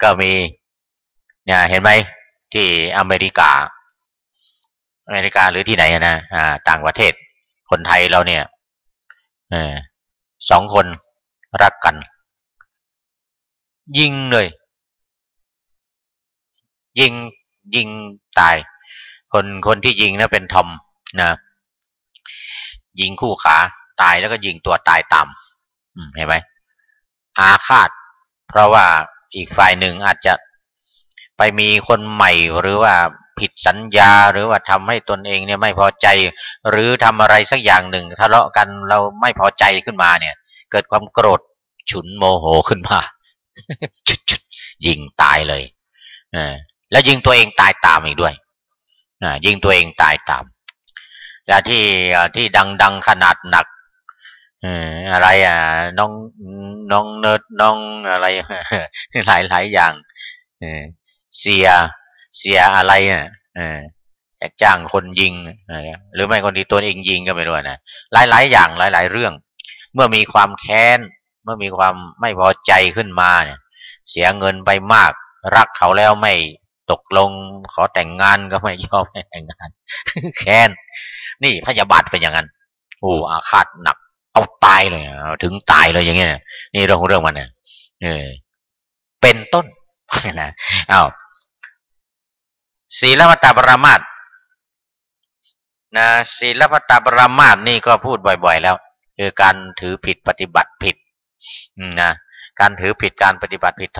ก็มีเนี่ยเห็นไหมที่อเมริกาหรือที่ไหนนะต่างประเทศคนไทยเราเนี่ยสองคนรักกันยิงเลยยิงตายคนที่ยิงนะเป็นทอมนะยิงคู่ขาตายแล้วก็ยิงตัวตายตามเห็นไหมอาฆาตเพราะว่าอีกฝ่ายหนึ่งอาจจะไปมีคนใหม่หรือว่าผิดสัญญาหรือว่าทำให้ตนเองเนี่ยไม่พอใจหรือทำอะไรสักอย่างหนึ่งทะเลาะกันเราไม่พอใจขึ้นมาเนี่ยเกิดความโกรธฉุนโมโหขึ้นมาชุดยิงตายเลยแล้วยิงตัวเองตายตามอีกด้วยยิงตัวเองตายตามและที่ดังขนาดหนักอะไรน้องเนิร์ดน้องอะไร หลายอย่างเสียอะไรจะจ้างคนยิงหรือไม่คนที่ตัวเองยิงก็ไม่รู้นะหลายอย่างหลายเรื่องเมื่อมีความแค้นเมื่อมีความไม่พอใจขึ้นมาเนี่ยเสียเงินไปมากรักเขาแล้วไม่ตกลงขอแต่งงานก็ไม่ยอมให้แต่งงาน แค้นนี่พยาบาทเป็นอย่างนั้นโอ้อาฆาตหนักเอาตายเลยถึงตายเลยอย่างเงี้ยนี่เรื่องมันเนี่ยเป็นต้นนะอ้าวศีลวัตตปรามาสนะศีลวัตตปรามาสนี่ก็พูดบ่อยๆแล้วคือการถือผิดปฏิบัติผิดนะการถือผิดการปฏิบัติผิด